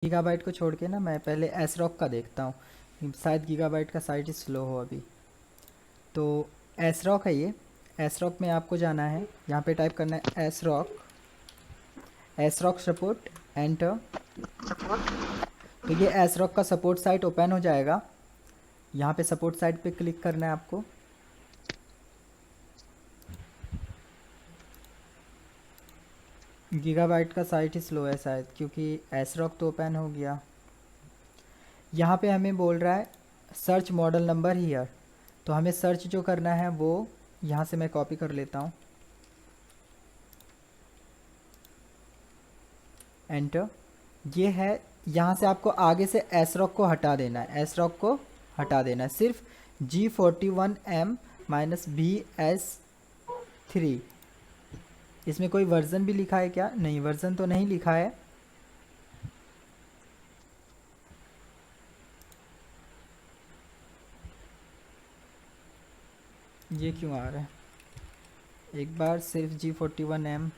Gigabyte को छोड़ के ना मैं पहले एस रॉक का देखता हूँ, शायद गीगाबाइट का साइट स्लो हो अभी। तो एस रॉक है ये। एस रॉक में आपको जाना है, यहाँ पे टाइप करना है एस रॉक सपोर्ट, एंटर। तो ये एस रॉक का सपोर्ट साइट ओपन हो जाएगा। यहाँ पे सपोर्ट साइट पे क्लिक करना है आपको। गीगाबाइट का साइट ही स्लो है शायद, क्योंकि एस रॉक तो ओपन हो गया। यहाँ पे हमें बोल रहा है सर्च मॉडल नंबर हियर। तो हमें सर्च जो करना है वो यहाँ से मैं कॉपी कर लेता हूँ, एंटर। ये है। यहाँ से आपको आगे से एस रॉक को हटा देना है, एस रॉक को हटा देना है। सिर्फ G41M-BS3। इसमें कोई वर्जन भी लिखा है क्या? नहीं, वर्जन तो नहीं लिखा है। ये क्यों आ रहा है? एक बार सिर्फ G41M।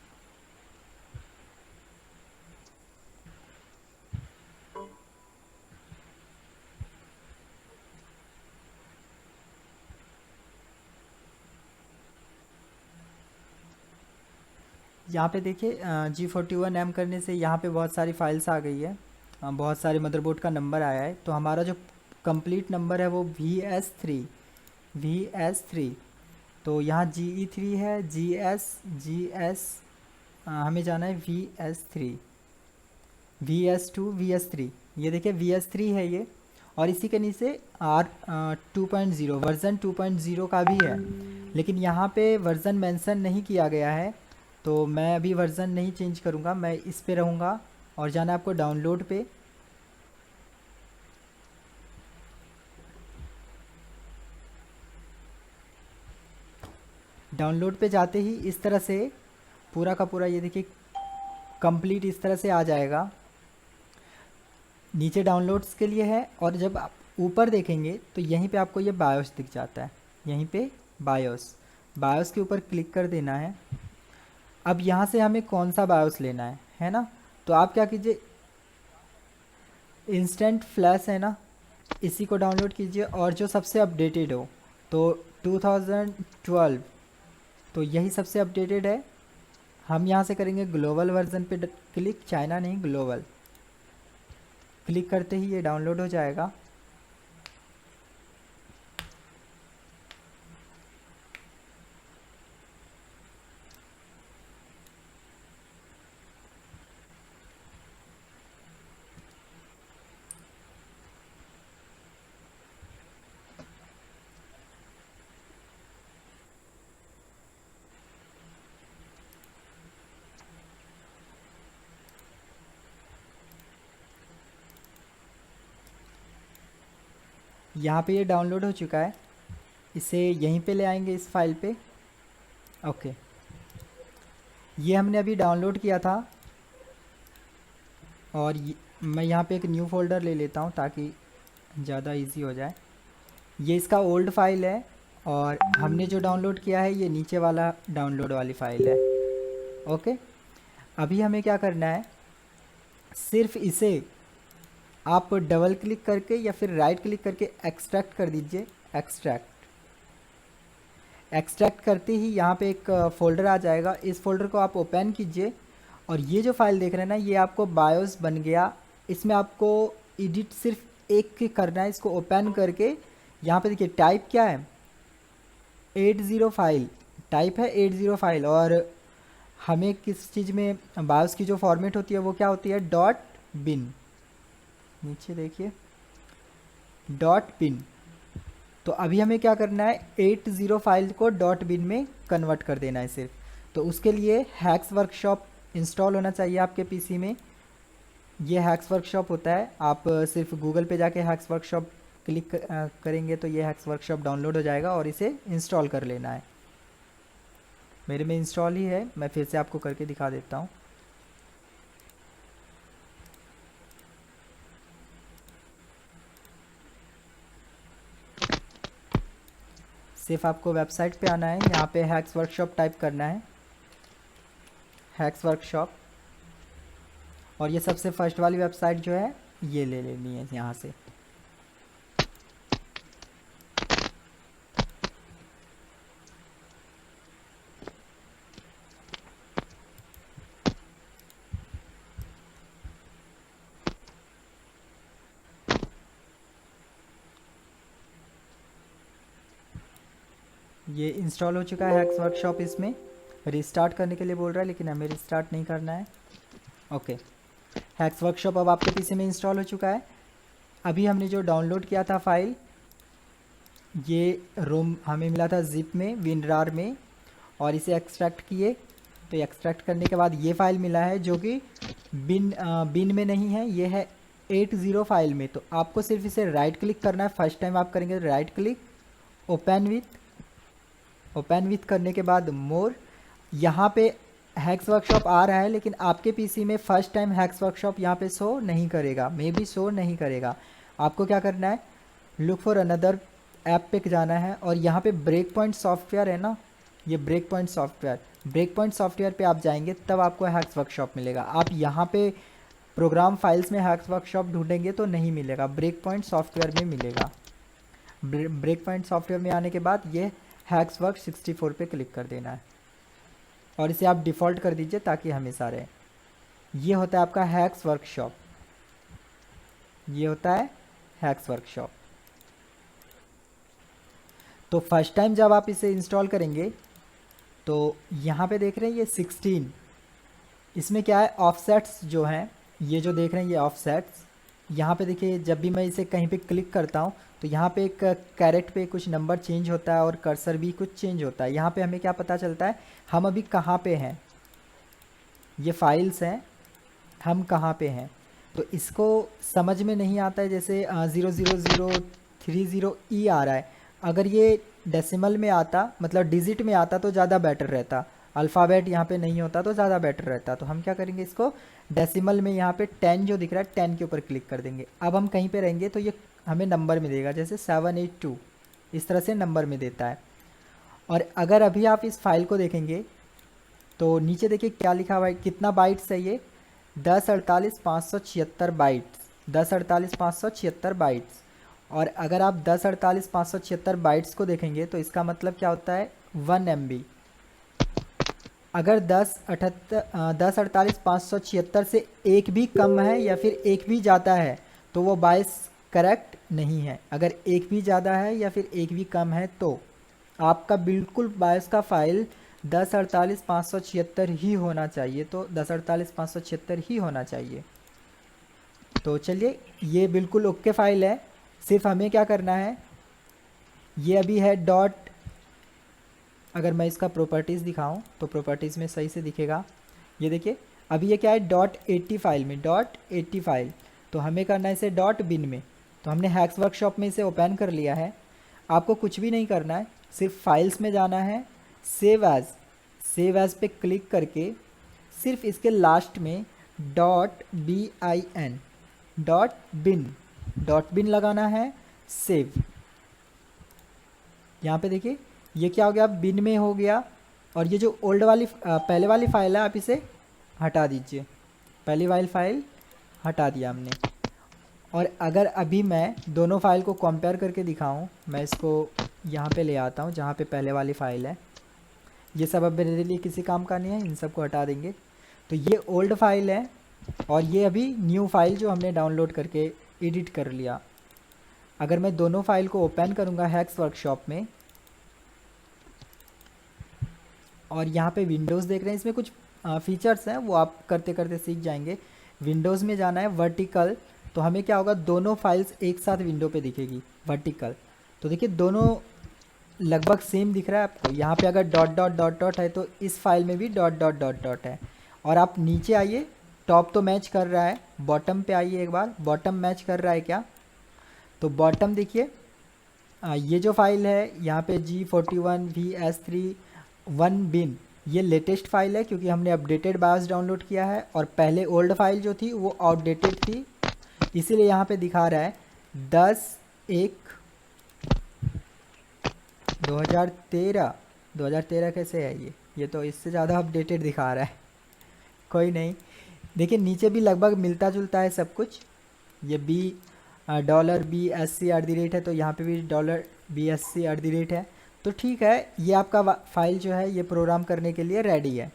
यहाँ पे देखिए G41M करने से यहाँ पे बहुत सारी फाइल्स आ गई है। बहुत सारे मदरबोर्ड का नंबर आया है। तो हमारा जो कंप्लीट नंबर है वो VS3। तो यहाँ GE3 है, GS हमें जाना है VS2 VS3। ये देखिए VS3 है ये। और इसी के नीचे R 2.0 वर्ज़न 2.0 का भी है, लेकिन यहाँ पे वर्ज़न मेंशन नहीं किया गया है। तो मैं अभी वर्ज़न नहीं चेंज करूँगा, मैं इस पे रहूँगा। और जाना है आपको डाउनलोड पे। डाउनलोड पे जाते ही इस तरह से पूरा का पूरा ये देखिए कंप्लीट इस तरह से आ जाएगा। नीचे डाउनलोड्स के लिए है, और जब आप ऊपर देखेंगे तो यहीं पे आपको ये बायोस दिख जाता है। यहीं पे बायोस बायोस के ऊपर क्लिक कर देना है। अब यहाँ से हमें कौन सा बायोस लेना है ना? तो आप क्या कीजिए, इंस्टेंट फ्लैश है ना, इसी को डाउनलोड कीजिए, और जो सबसे अपडेटेड हो। तो 2012, तो यही सबसे अपडेटेड है। हम यहाँ से करेंगे ग्लोबल वर्जन पे क्लिक, चाइना नहीं, ग्लोबल। क्लिक करते ही ये डाउनलोड हो जाएगा। यहाँ पे ये डाउनलोड हो चुका है। इसे यहीं पे ले आएंगे इस फाइल पे। ओके, ये हमने अभी डाउनलोड किया था। और मैं यहाँ पे एक न्यू फोल्डर ले लेता हूँ ताकि ज़्यादा इजी हो जाए। ये इसका ओल्ड फाइल है, और हमने जो डाउनलोड किया है ये नीचे वाला डाउनलोड वाली फाइल है। ओके, अभी हमें क्या करना है, सिर्फ इसे आप डबल क्लिक करके या फिर राइट क्लिक करके एक्सट्रैक्ट कर दीजिए। एक्सट्रैक्ट करते ही यहाँ पे एक फ़ोल्डर आ जाएगा। इस फोल्डर को आप ओपन कीजिए, और ये जो फाइल देख रहे हैं ना, ये आपको बायोस बन गया। इसमें आपको एडिट सिर्फ एक करना है, इसको ओपन करके यहाँ पे देखिए टाइप क्या है, 80 फाइल टाइप है, 80 फाइल। और हमें किस चीज़ में बायोस की जो फॉर्मेट होती है वो क्या होती है, डॉट बिन। नीचे देखिए डॉट बिन। तो अभी हमें क्या करना है, 80 फाइल को डॉट बिन में कन्वर्ट कर देना है सिर्फ। तो उसके लिए हैक्स वर्कशॉप इंस्टॉल होना चाहिए आपके पीसी में। ये हैक्स वर्कशॉप होता है। आप सिर्फ गूगल पे जाके हैक्स वर्कशॉप क्लिक करेंगे तो ये हैक्स वर्कशॉप डाउनलोड हो जाएगा, और इसे इंस्टॉल कर लेना है। मेरे में इंस्टॉल ही है, मैं फिर से आपको करके दिखा देता हूँ। सिर्फ आपको वेबसाइट पे आना है, यहाँ पे हैक्स वर्कशॉप टाइप करना है, हैक्स वर्कशॉप। और ये सबसे फर्स्ट वाली वेबसाइट जो है ये ले लेनी है यहाँ से। ये इंस्टॉल हो चुका है हैक्स वर्कशॉप। इसमें रिस्टार्ट करने के लिए बोल रहा है, लेकिन हमें रिस्टार्ट नहीं करना है। ओके, हैक्स वर्कशॉप अब आपके पीसी में इंस्टॉल हो चुका है। अभी हमने जो डाउनलोड किया था फाइल, ये रोम हमें मिला था जिप में, विनरार में, और इसे एक्सट्रैक्ट किए। तो एक्सट्रैक्ट करने के बाद ये फाइल मिला है जो कि बिन में नहीं है, ये है 80 फाइल में। तो आपको सिर्फ इसे राइट क्लिक करना है। फर्स्ट टाइम आप करेंगे राइट क्लिक, ओपन विथ करने के बाद मोर, यहाँ पे हैक्स वर्कशॉप आ रहा है, लेकिन आपके पीसी में फर्स्ट टाइम हैक्स वर्कशॉप यहाँ पे शो नहीं करेगा, मे बी शो नहीं करेगा। आपको क्या करना है, लुक फॉर अनदर ऐप पे जाना है, और यहाँ पे ब्रेक पॉइंट सॉफ्टवेयर है ना, ये ब्रेक पॉइंट सॉफ्टवेयर पे आप जाएंगे तब आपको हैक्स वर्कशॉप मिलेगा। आप यहाँ पे प्रोग्राम फाइल्स में हैक्स वर्कशॉप ढूंढेंगे तो नहीं मिलेगा, ब्रेक पॉइंट सॉफ्टवेयर में मिलेगा। ब्रेक पॉइंट सॉफ्टवेयर में आने के बाद ये हैक्स वर्क 64 पे क्लिक कर देना है, और इसे आप डिफ़ॉल्ट कर दीजिए ताकि हमेशा रहे। ये होता है आपका हैक्स वर्कशॉप, ये होता है हैक्स वर्कशॉप। तो फर्स्ट टाइम जब आप इसे इंस्टॉल करेंगे तो यहाँ पे देख रहे हैं ये 16, इसमें क्या है, ऑफसेट्स जो हैं, ये जो देख रहे हैं ये ऑफसेट्स। यहाँ पे देखिए जब भी मैं इसे कहीं पे क्लिक करता हूँ तो यहाँ पे एक कैरेट पे कुछ नंबर चेंज होता है और कर्सर भी कुछ चेंज होता है। यहाँ पे हमें क्या पता चलता है हम अभी कहाँ पे हैं, ये फाइल्स हैं, हम कहाँ पे हैं। तो इसको समझ में नहीं आता है, जैसे 00030E आ रहा है, अगर ये डेसिमल में आता, मतलब डिजिट में आता तो ज़्यादा बेटर रहता, अल्फ़ाबेट यहाँ पे नहीं होता तो ज़्यादा बेटर रहता। तो हम क्या करेंगे, इसको डेसिमल में यहाँ पे 10 जो दिख रहा है 10 के ऊपर क्लिक कर देंगे। अब हम कहीं पे रहेंगे तो ये हमें नंबर में देगा, जैसे 782 इस तरह से नंबर में देता है। और अगर अभी आप इस फाइल को देखेंगे तो नीचे देखिए क्या लिखा हुआ है, कितना बाइट्स है ये, 1048,576 बाइट्स, 1048,576 बाइट्स। और अगर आप 1048,576 बाइट्स को देखेंगे तो इसका मतलब क्या होता है, 1 MB। अगर 1048,576 से एक भी कम है या फिर एक भी ज़्यादा है तो वो बाइस करेक्ट नहीं है। अगर एक भी ज़्यादा है या फिर एक भी कम है तो आपका बिल्कुल बाइस का फाइल 1048,576 ही होना चाहिए, तो 1048,576 ही होना चाहिए। तो चलिए ये बिल्कुल ओके फाइल है। सिर्फ हमें क्या करना है, ये अभी है डॉट, अगर मैं इसका प्रॉपर्टीज़ दिखाऊं तो प्रॉपर्टीज़ में सही से दिखेगा। ये देखिए अभी ये क्या है, .80 फाइल में, .80 फाइल। तो हमें करना है इसे .bin में। तो हमने हैक्स वर्कशॉप में इसे ओपन कर लिया है। आपको कुछ भी नहीं करना है, सिर्फ फाइल्स में जाना है, सेव एज़ पे क्लिक करके सिर्फ इसके लास्ट में .bin लगाना है, सेव। यहाँ पे देखिए ये क्या हो गया, बिन में हो गया। और ये जो ओल्ड वाली पहले वाली फाइल है आप इसे हटा दीजिए, पहली वाली फाइल हटा दिया हमने। और अगर अभी मैं दोनों फाइल को कंपेयर करके दिखाऊं, मैं इसको यहाँ पे ले आता हूँ जहाँ पे पहले वाली फ़ाइल है। ये सब अब मेरे लिए किसी काम का नहीं है, इन सब को हटा देंगे। तो ये ओल्ड फाइल है और ये अभी न्यू फाइल जो हमने डाउनलोड करके एडिट कर लिया। अगर मैं दोनों फाइल को ओपन करूँगा हैक्स वर्कशॉप में और यहाँ पे विंडोज़ देख रहे हैं, इसमें कुछ फीचर्स हैं वो आप करते करते सीख जाएंगे। विंडोज़ में जाना है, वर्टिकल, तो हमें क्या होगा, दोनों फाइल्स एक साथ विंडो पे दिखेगी वर्टिकल। तो देखिए दोनों लगभग सेम दिख रहा है आपको। यहाँ पे अगर डॉट डॉट डॉट डॉट है तो इस फाइल में भी डॉट डॉट डॉट डॉट है। और आप नीचे आइए, टॉप तो मैच कर रहा है, बॉटम पे आइए एक बार, बॉटम मैच कर रहा है क्या, तो बॉटम देखिए ये जो फाइल है यहाँ पे G41VS31bin, ये लेटेस्ट फाइल है क्योंकि हमने अपडेटेड बायोस डाउनलोड किया है। और पहले ओल्ड फाइल जो थी वो आउटडेटेड थी, इसीलिए यहाँ पे दिखा रहा है 10/1/2013। 2013 कैसे है ये तो इससे ज़्यादा अपडेटेड दिखा रहा है। कोई नहीं, देखिए नीचे भी लगभग मिलता जुलता है सब कुछ। ये बी $BSC है, तो यहाँ पे भी $BSC है। तो ठीक है, ये आपका फाइल जो है ये प्रोग्राम करने के लिए रेडी है।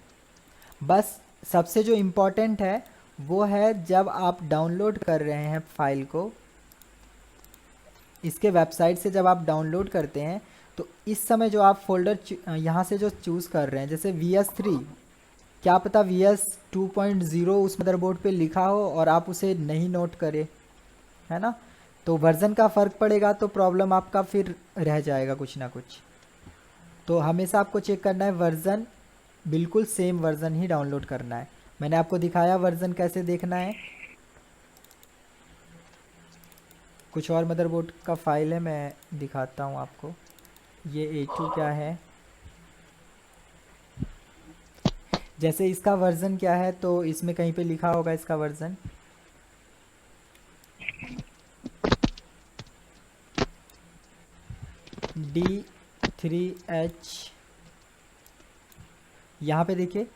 बस सबसे जो इम्पोर्टेंट है वो है जब आप डाउनलोड कर रहे हैं फाइल को, इसके वेबसाइट से जब आप डाउनलोड करते हैं, तो इस समय जो आप फोल्डर यहाँ से जो चूज़ कर रहे हैं, जैसे VS3, क्या पता VS 2.0 उस मदरबोर्ड पे लिखा हो और आप उसे नहीं नोट करें, है ना। तो वर्ज़न का फ़र्क पड़ेगा तो प्रॉब्लम आपका फिर रह जाएगा कुछ ना कुछ। तो हमेशा आपको चेक करना है वर्ज़न, बिल्कुल सेम वर्ज़न ही डाउनलोड करना है। मैंने आपको दिखाया वर्ज़न कैसे देखना है। कुछ और मदरबोर्ड का फ़ाइल है, मैं दिखाता हूँ आपको। ये A2 क्या है, जैसे इसका वर्ज़न क्या है, तो इसमें कहीं पे लिखा होगा इसका वर्ज़न। D3H, यहाँ पे देखिए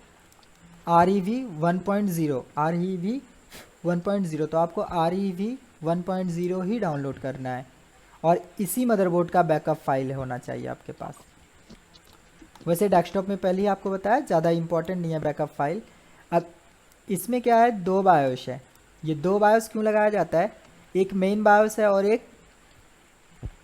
REV 1.0, REV 1.0, तो आपको REV 1.0 ही डाउनलोड करना है और इसी मदरबोर्ड का बैकअप फाइल होना चाहिए आपके पास। वैसे डेस्कटॉप में पहले ही आपको बताया, ज़्यादा इम्पोर्टेंट नहीं है बैकअप फाइल। अब इसमें क्या है, 2 बायोस है। ये 2 बायोस क्यों लगाया जाता है, एक मेन बायोस है और एक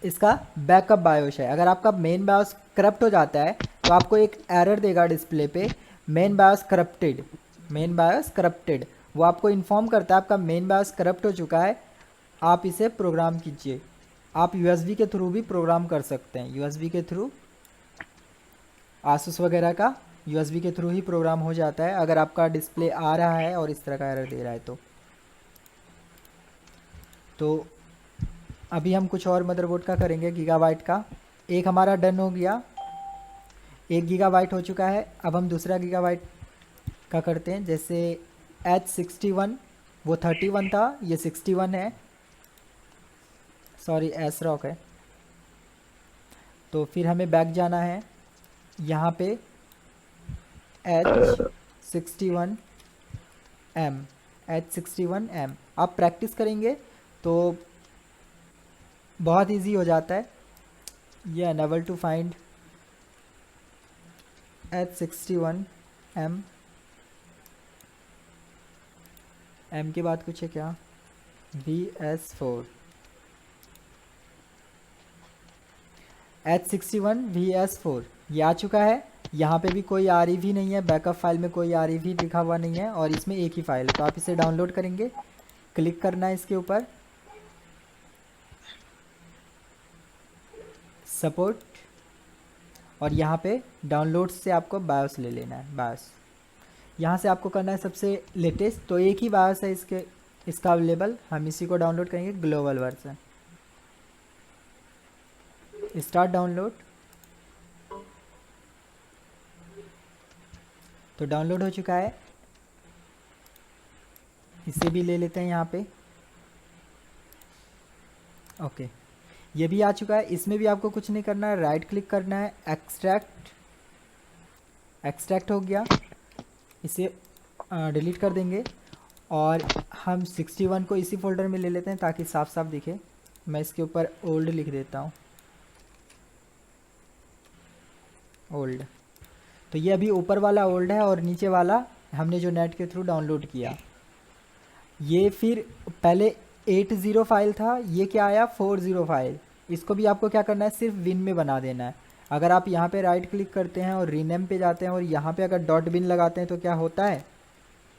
इसका बैकअप बायोस है। अगर आपका मेन बायोस करप्ट हो जाता है तो आपको एक एरर देगा डिस्प्ले पे, main BIOS corrupted, main BIOS corrupted. वो आपको इन्फॉर्म करता है आपका मेन बायोस करप्ट हो चुका है, आप इसे प्रोग्राम कीजिए। आप USB के थ्रू भी प्रोग्राम कर सकते हैं, USB के थ्रू, आसूस वगैरह का USB के थ्रू ही प्रोग्राम हो जाता है अगर आपका डिस्प्ले आ रहा है और इस तरह का एरर दे रहा है तो अभी हम कुछ और मदरबोर्ड का करेंगे। गीगाबाइट का एक हमारा डन हो गया, 1 गीगाबाइट हो चुका है। अब हम दूसरा गीगाबाइट का करते हैं। जैसे H61, वो 31 था, ये 61 है, सॉरी SROC है। तो फिर हमें बैक जाना है, यहाँ पे H61M आप प्रैक्टिस करेंगे तो बहुत इजी हो जाता है। ये unable to find H61M, M के बाद कुछ है क्या, VS4, H61 VS4 ये आ चुका है। यहाँ पे भी कोई REV नहीं है, बैकअप फाइल में कोई REV लिखा हुआ नहीं है और इसमें एक ही फाइल है। तो आप इसे डाउनलोड करेंगे, क्लिक करना है इसके ऊपर, सपोर्ट, और यहाँ पे डाउनलोड से आपको बायोस ले लेना है। बायोस यहाँ से आपको करना है सबसे लेटेस्ट, तो एक ही बायोस है इसका अवेलेबल, हम इसी को डाउनलोड करेंगे, ग्लोबल वर्जन। स्टार्ट डाउनलोड, तो डाउनलोड हो चुका है। इसे भी ले लेते हैं यहाँ पे, ओके, ये भी आ चुका है। इसमें भी आपको कुछ नहीं करना है, राइट क्लिक करना है, एक्सट्रैक्ट हो गया, इसे डिलीट कर देंगे और हम 61 को इसी फोल्डर में ले लेते हैं ताकि साफ साफ दिखे। मैं इसके ऊपर ओल्ड लिख देता हूँ, ओल्ड। तो ये अभी ऊपर वाला ओल्ड है और नीचे वाला हमने जो नेट के थ्रू डाउनलोड किया। ये फिर पहले 80 फाइल था, ये क्या आया 40 फाइल। इसको भी आपको क्या करना है, सिर्फ विन में बना देना है। अगर आप यहाँ पे राइट क्लिक करते हैं और रीनेम पे जाते हैं और यहाँ पे अगर डॉट बिन लगाते हैं तो क्या होता है,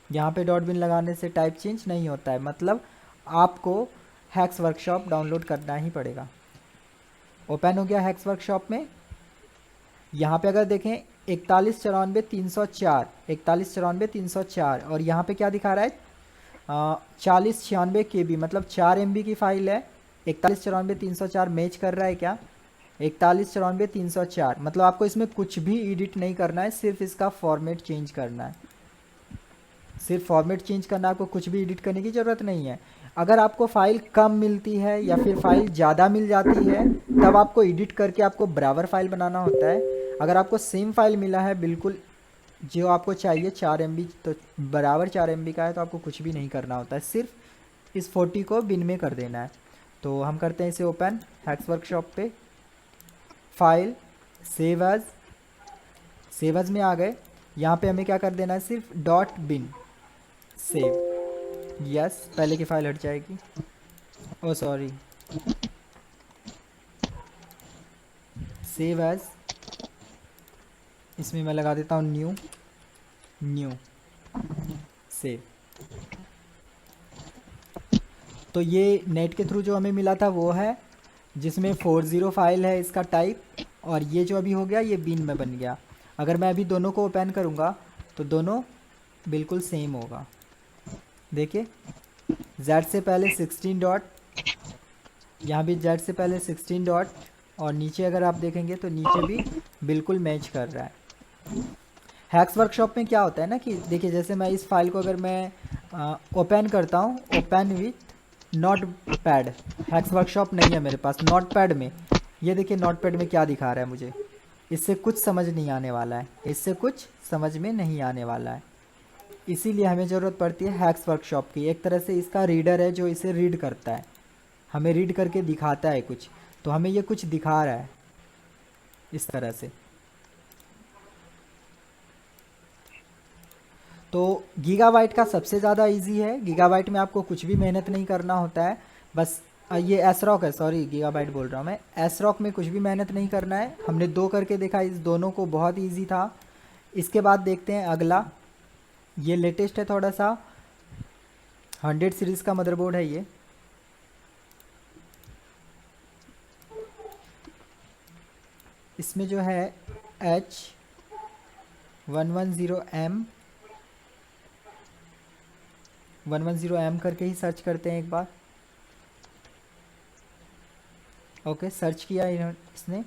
यहाँ पे डॉट बिन लगाने से टाइप चेंज नहीं होता है, मतलब आपको हैक्स वर्कशॉप डाउनलोड करना ही पड़ेगा। ओपन हो गया हैक्स वर्कशॉप में। यहाँ पे अगर देखें 4194 और यहाँ पे क्या दिखा रहा है 4096 KB, मतलब 4 MB की फाइल है। 4194 मैच कर रहा है क्या, 4194 मतलब आपको इसमें कुछ भी एडिट नहीं करना है, सिर्फ इसका फॉर्मेट चेंज करना है। सिर्फ फॉर्मेट चेंज करना, आपको कुछ भी एडिट करने की ज़रूरत नहीं है। अगर आपको फ़ाइल कम मिलती है या फिर फाइल ज़्यादा मिल जाती है तब आपको एडिट करके आपको बराबर फाइल बनाना होता है। अगर आपको सेम फाइल मिला है बिल्कुल जो आपको चाहिए 4 MB, तो बराबर 4 MB का है तो आपको कुछ भी नहीं करना होता है, सिर्फ इस 40 को बिन में कर देना है। तो हम करते हैं इसे ओपन हैक्स वर्कशॉप पे, फाइल, सेव एज में आ गए। यहाँ पे हमें क्या कर देना है, सिर्फ डॉट बिन सेव, यस पहले की फाइल हट जाएगी। ओ सॉरी, सेव एज, इसमें मैं लगा देता हूँ न्यू सेव। तो ये नेट के थ्रू जो हमें मिला था वो है, जिसमें 40 फाइल है इसका टाइप, और ये जो अभी हो गया ये बिन में बन गया। अगर मैं अभी दोनों को ओपन करूँगा तो दोनों बिल्कुल सेम होगा। देखिए Z से पहले 16 डॉट, यहाँ भी Z से पहले 16 डॉट, और नीचे अगर आप देखेंगे तो नीचे भी बिल्कुल मैच कर रहा है। हैक्स वर्कशॉप में क्या होता है ना कि देखिए, जैसे मैं इस फाइल को अगर मैं ओपन करता हूँ, open with note pad, hacks workshop नहीं है मेरे पास नोट पैड में, ये देखिए नोट पैड में क्या दिखा रहा है मुझे, इससे कुछ समझ नहीं आने वाला है, इससे कुछ समझ में नहीं आने वाला है। इसीलिए हमें ज़रूरत पड़ती है हैक्स वर्कशॉप की। एक तरह से इसका रीडर है जो इसे रीड करता है, हमें रीड करके दिखाता है कुछ, तो हमें ये कुछ दिखा रहा है इस तरह से। तो गीगाबाइट का सबसे ज़्यादा इजी है, गीगाबाइट में आपको कुछ भी मेहनत नहीं करना होता है, बस ये एसरॉक है, सॉरी गीगाबाइट बोल रहा हूँ मैं, एसरॉक में कुछ भी मेहनत नहीं करना है। हमने 2 करके देखा, इस दोनों को बहुत इजी था। इसके बाद देखते हैं अगला, ये लेटेस्ट है थोड़ा सा, 100 सीरीज़ का मदरबोर्ड है ये। इसमें जो है H110M 110M करके ही सर्च करते हैं एक बार। ओके सर्च किया इसने,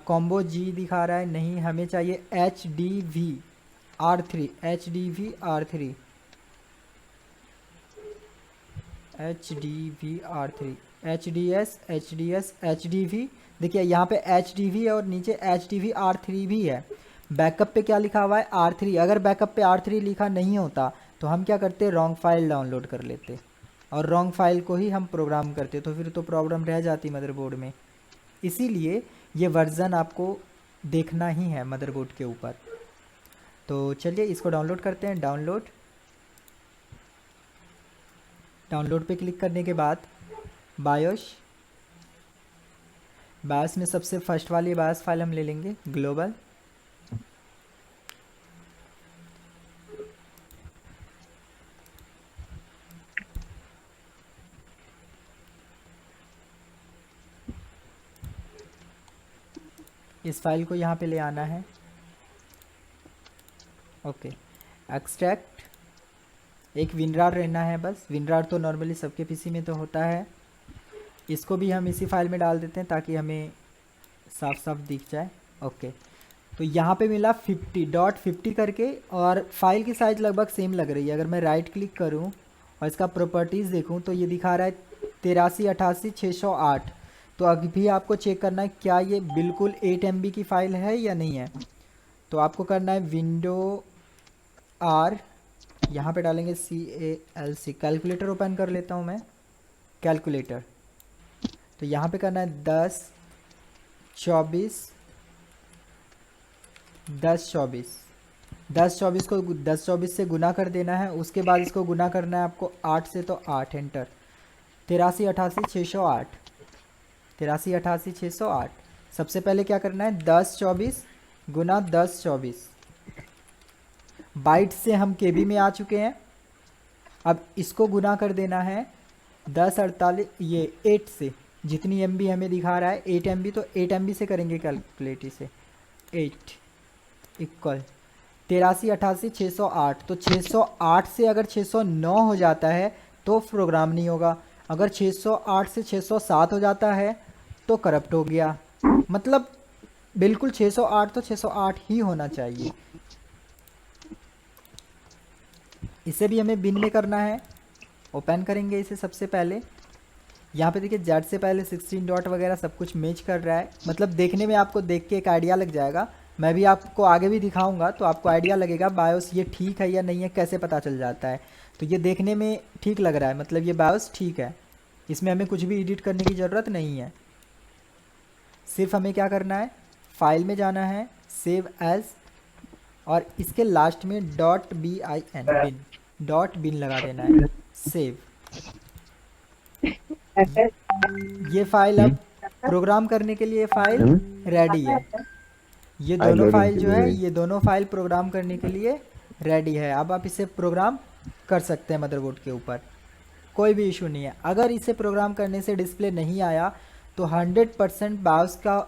कॉम्बो जी दिखा रहा है, नहीं हमें चाहिए HDV-R3, HDV-R3, HDV-R3, HDV। देखिए यहाँ पे HDV है और नीचे HDV-R3 भी है। बैकअप पे क्या लिखा हुआ है, R3। अगर बैकअप पे R3 लिखा नहीं होता तो हम क्या करते, रॉन्ग फाइल डाउनलोड कर लेते और रॉन्ग फाइल को ही हम प्रोग्राम करते, तो फिर तो प्रॉब्लम रह जाती मदरबोर्ड में। इसीलिए ये वर्ज़न आपको देखना ही है मदरबोर्ड के ऊपर। तो चलिए इसको डाउनलोड करते हैं। डाउनलोड पे क्लिक करने के बाद बायोस में सबसे फर्स्ट वाली बायोस फाइल हम ले लेंगे, ग्लोबल। इस फाइल को यहाँ पे ले आना है। ओके एक्सट्रैक्ट, एक विनरार रहना है बस, विनरार तो नॉर्मली सबके पीसी में तो होता है। इसको भी हम इसी फाइल में डाल देते हैं ताकि हमें साफ साफ दिख जाए। ओके तो यहाँ पे मिला 50.50 करके, और फाइल की साइज़ लगभग सेम लग रही है। अगर मैं राइट क्लिक करूँ और इसका प्रॉपर्टीज़ देखूँ तो ये दिखा रहा है 8388/608। तो अभी आपको चेक करना है क्या ये बिल्कुल 8 MB की फ़ाइल है या नहीं है। तो आपको करना है विंडो R, यहाँ पे डालेंगे CALC, कैलकुलेटर ओपन कर लेता हूँ मैं, कैलकुलेटर। तो यहाँ पे करना है 1024 को 1024 से गुना कर देना है। उसके बाद इसको गुना करना है आपको 8 से, तो 8 एंटर, 8388/608, 8388/608। सबसे पहले क्या करना है, 1024 गुना 1024। बाइट से हम केबी में आ चुके हैं। अब इसको गुना कर देना है 1048, ये 8 से, जितनी MB हमें दिखा रहा है 8 MB, तो 8 MB से करेंगे कैलकुलेट इसे, 8 इक्वल 8388/608। तो 608 से अगर 609 हो जाता है तो प्रोग्राम नहीं होगा, अगर 608 से 607 हो जाता है तो करप्ट हो गया। मतलब बिल्कुल 608 तो 608 ही होना चाहिए। इसे भी हमें बिन में करना है। ओपन करेंगे इसे सबसे पहले, यहाँ पे देखिए जेड से पहले 16 डॉट वगैरह सब कुछ मैच कर रहा है, मतलब देखने में आपको देख के एक आइडिया लग जाएगा मैं भी आपको आगे भी दिखाऊंगा तो आपको आइडिया लगेगा बायोस ये ठीक है या नहीं है, कैसे पता चल जाता है। तो ये देखने में ठीक लग रहा है, मतलब ये बायोस ठीक है, इसमें हमें कुछ भी एडिट करने की ज़रूरत नहीं है। सिर्फ हमें क्या करना है, फाइल में जाना है, सेव एज, और इसके लास्ट में .bin बिन लगा देना है, सेव। ये फाइल अब प्रोग्राम करने के लिए फाइल रेडी है। ये फाइल दोनों लोडिंग फाइल के जो है, लिए। ये दोनों फाइल प्रोग्राम करने के लिए रेडी है। अब आप इसे प्रोग्राम कर सकते हैं मदरबोर्ड के ऊपर, कोई भी इशू नहीं है। अगर इसे प्रोग्राम करने से डिस्प्ले नहीं आया तो 100% बायोस का,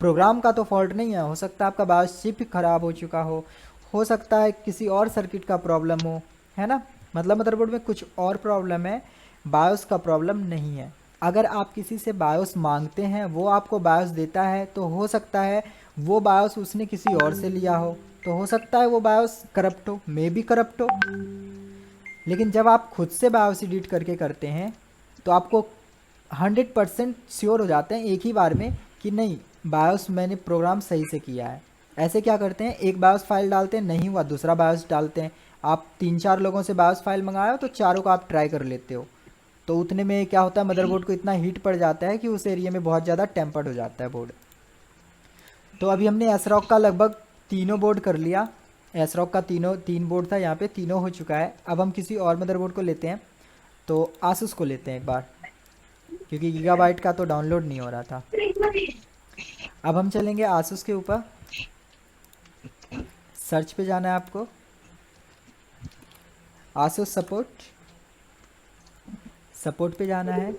प्रोग्राम का तो फॉल्ट नहीं है, हो सकता है आपका बायोस चिप ख़राब हो चुका हो सकता है किसी और सर्किट का प्रॉब्लम हो, है ना, मतलब मदरबोर्ड में कुछ और प्रॉब्लम है, बायोस का प्रॉब्लम नहीं है। अगर आप किसी से बायोस मांगते हैं, वो आपको बायोस देता है, तो हो सकता है वो बायोस उसने किसी और से लिया हो, तो हो सकता है वो बायोस करप्ट हो, मे बी करप्ट हो। लेकिन जब आप खुद से बायोस एडिट करके करते हैं तो आपको 100% श्योर हो जाते हैं एक ही बार में कि नहीं, बायोस मैंने प्रोग्राम सही से किया है। ऐसे क्या करते हैं, एक बायोस फाइल डालते हैं, नहीं हुआ दूसरा बायोस डालते हैं। आप 3-4 लोगों से बायोस फाइल मंगाए हो तो चारों को आप ट्राई कर लेते हो, तो उतने में क्या होता है, मदरबोर्ड को इतना हीट पड़ जाता है कि उस एरिया में बहुत ज़्यादा टेम्पर्ड हो जाता है बोर्ड। तो अभी हमने एसरॉक का लगभग तीनों बोर्ड कर लिया। एसरॉक का तीन बोर्ड था, यहाँ पे तीनों हो चुका है। अब हम किसी और मदरबोर्ड को लेते हैं, तो आसूस को लेते हैं एक बार, क्योंकि गीगाबाइट का तो डाउनलोड नहीं हो रहा था। अब हम चलेंगे आसूस के ऊपर, सर्च पे जाना है आपको, आसूस सपोर्ट, सपोर्ट पे जाना है।